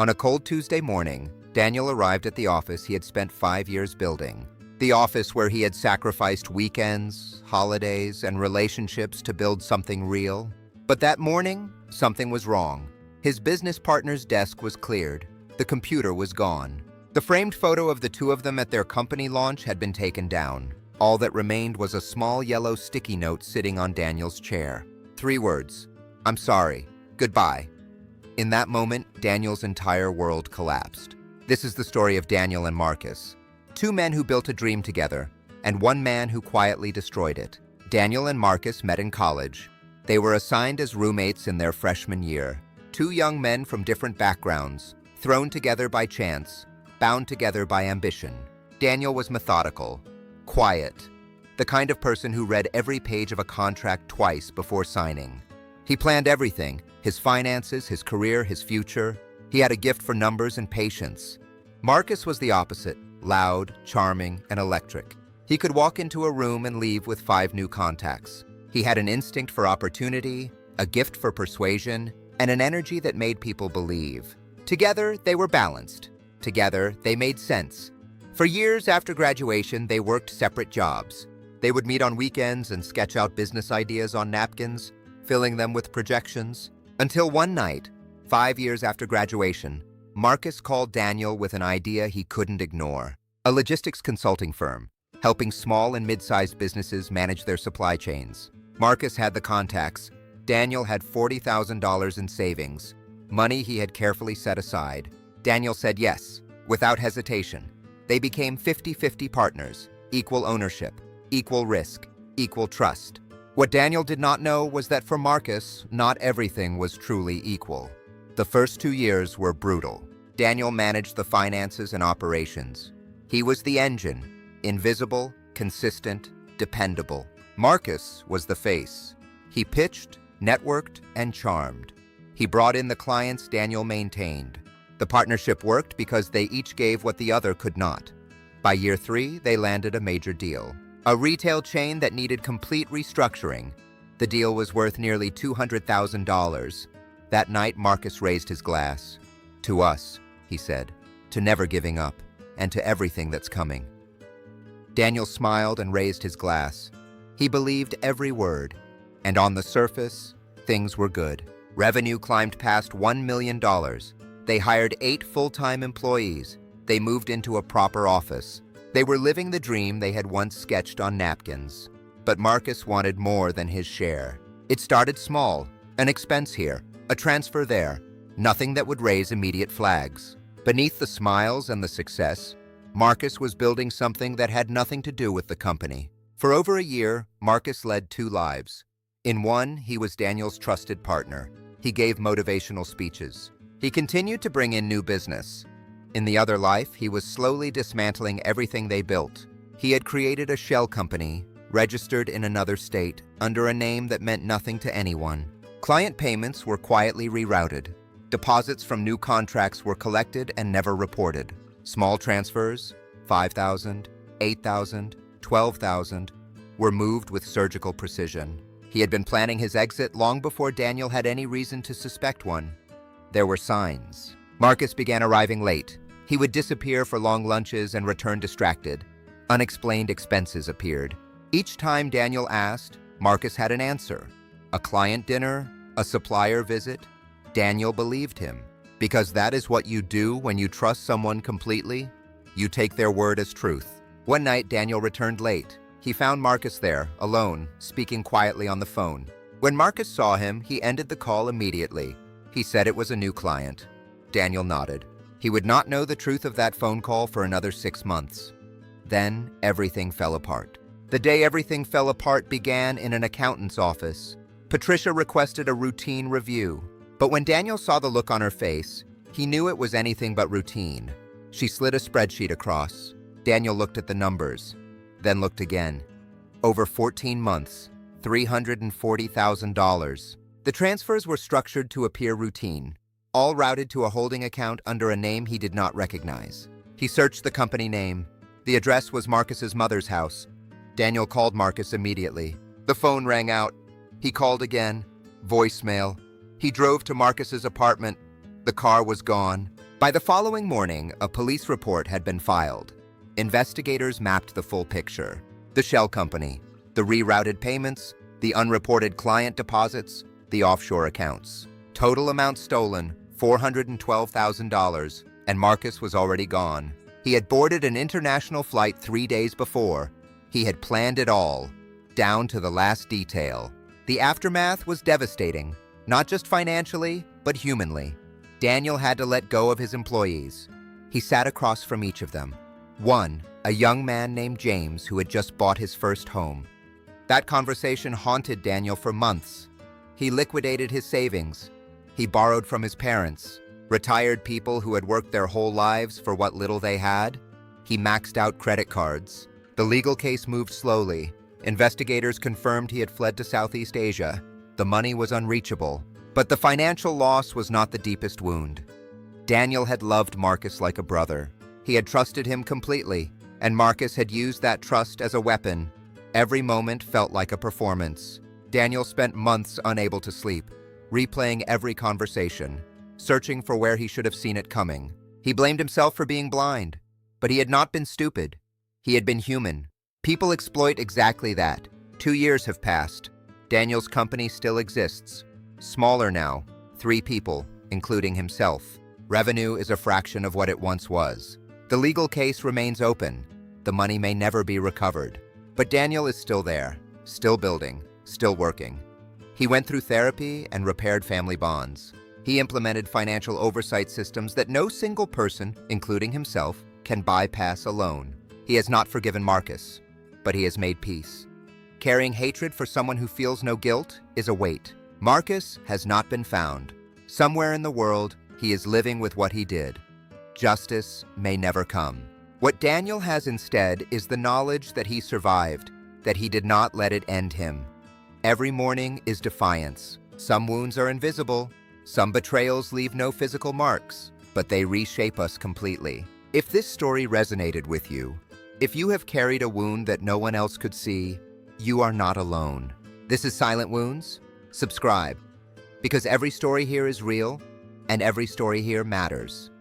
On a cold Tuesday morning, Daniel arrived at the office he had spent 5 years building. The office where he had sacrificed weekends, holidays, and relationships to build something real. But that morning, something was wrong. His business partner's desk was cleared. The computer was gone. The framed photo of the two of them at their company launch had been taken down. All that remained was a small yellow sticky note sitting on Daniel's chair. 3 words: "I'm sorry. Goodbye." In that moment, Daniel's entire world collapsed. This is the story of Daniel and Marcus, 2 men who built a dream together, and 1 man who quietly destroyed it. Daniel and Marcus met in college. They were assigned as roommates in their freshman year. 2 young men from different backgrounds, thrown together by chance, bound together by ambition. Daniel was methodical, quiet, the kind of person who read every page of a contract twice before signing. He planned everything: his finances, his career, his future. He had a gift for numbers and patience. Marcus was the opposite: loud, charming, and electric. He could walk into a room and leave with 5 new contacts. He had an instinct for opportunity, a gift for persuasion, and an energy that made people believe. Together, they were balanced. Together, they made sense. For years after graduation, they worked separate jobs. They would meet on weekends and sketch out business ideas on napkins, filling them with projections. Until one night, 5 years after graduation, Marcus called Daniel with an idea he couldn't ignore. A logistics consulting firm, helping small and mid-sized businesses manage their supply chains. Marcus had the contacts. Daniel had $40,000 in savings, money he had carefully set aside. Daniel said yes, without hesitation. They became 50-50 partners, equal ownership, equal risk, equal trust. What Daniel did not know was that for Marcus, not everything was truly equal. The first 2 years were brutal. Daniel managed the finances and operations. He was the engine, invisible, consistent, dependable. Marcus was the face. He pitched, networked, and charmed. He brought in the clients Daniel maintained. The partnership worked because they each gave what the other could not. By year 3, they landed a major deal. A retail chain that needed complete restructuring. The deal was worth nearly $200,000. That night, Marcus raised his glass. "To us," he said, "to never giving up, and to everything that's coming." Daniel smiled and raised his glass. He believed every word. And on the surface, things were good. Revenue climbed past $1 million. They hired 8 full-time employees. They moved into a proper office. They were living the dream they had once sketched on napkins. But Marcus wanted more than his share. It started small: an expense here, a transfer there, nothing that would raise immediate flags. Beneath the smiles and the success, Marcus was building something that had nothing to do with the company. For over a year, Marcus led 2 lives. In one, he was Daniel's trusted partner. He gave motivational speeches. He continued to bring in new business. In the other life, he was slowly dismantling everything they built. He had created a shell company, registered in another state, under a name that meant nothing to anyone. Client payments were quietly rerouted. Deposits from new contracts were collected and never reported. Small transfers, $5,000, $8,000, $12,000, were moved with surgical precision. He had been planning his exit long before Daniel had any reason to suspect one. There were signs. Marcus began arriving late. He would disappear for long lunches and return distracted. Unexplained expenses appeared. Each time Daniel asked, Marcus had an answer. A client dinner, a supplier visit. Daniel believed him, because that is what you do when you trust someone completely. You take their word as truth. One night, Daniel returned late. He found Marcus there, alone, speaking quietly on the phone. When Marcus saw him, he ended the call immediately. He said it was a new client. Daniel nodded. He would not know the truth of that phone call for another 6 months. Then everything fell apart. The day everything fell apart began in an accountant's office. Patricia requested a routine review. But when Daniel saw the look on her face, he knew it was anything but routine. She slid a spreadsheet across. Daniel looked at the numbers, then looked again. Over 14 months, $340,000. The transfers were structured to appear routine, all routed to a holding account under a name he did not recognize. He searched the company name. The address was Marcus's mother's house. Daniel called Marcus immediately. The phone rang out. He called again. Voicemail. He drove to Marcus's apartment. The car was gone. By the following morning, a police report had been filed. Investigators mapped the full picture: the shell company, the rerouted payments, the unreported client deposits, the offshore accounts. Total amount stolen, $412,000, and Marcus was already gone. He had boarded an international flight 3 days before. He had planned it all, down to the last detail. The aftermath was devastating, not just financially, but humanly. Daniel had to let go of his employees. He sat across from each of them. One, a young man named James who had just bought his first home. That conversation haunted Daniel for months. He liquidated his savings. He borrowed from his parents, retired people who had worked their whole lives for what little they had. He maxed out credit cards. The legal case moved slowly. Investigators confirmed he had fled to Southeast Asia. The money was unreachable, but the financial loss was not the deepest wound. Daniel had loved Marcus like a brother. He had trusted him completely, and Marcus had used that trust as a weapon. Every moment felt like a performance. Daniel spent months unable to sleep, replaying every conversation, searching for where he should have seen it coming. He blamed himself for being blind, but he had not been stupid. He had been human. People exploit exactly that. 2 years have passed. Daniel's company still exists. Smaller now, 3 people, including himself. Revenue is a fraction of what it once was. The legal case remains open. The money may never be recovered. But Daniel is still there, still building, still working. He went through therapy and repaired family bonds. He implemented financial oversight systems that no single person, including himself, can bypass alone. He has not forgiven Marcus, but he has made peace. Carrying hatred for someone who feels no guilt is a weight. Marcus has not been found. Somewhere in the world, he is living with what he did. Justice may never come. What Daniel has instead is the knowledge that he survived, that he did not let it end him. Every morning is defiance. Some wounds are invisible, some betrayals leave no physical marks, but they reshape us completely. If this story resonated with you, if you have carried a wound that no one else could see, you are not alone. This is Silent Wounds. Subscribe, because every story here is real, and every story here matters.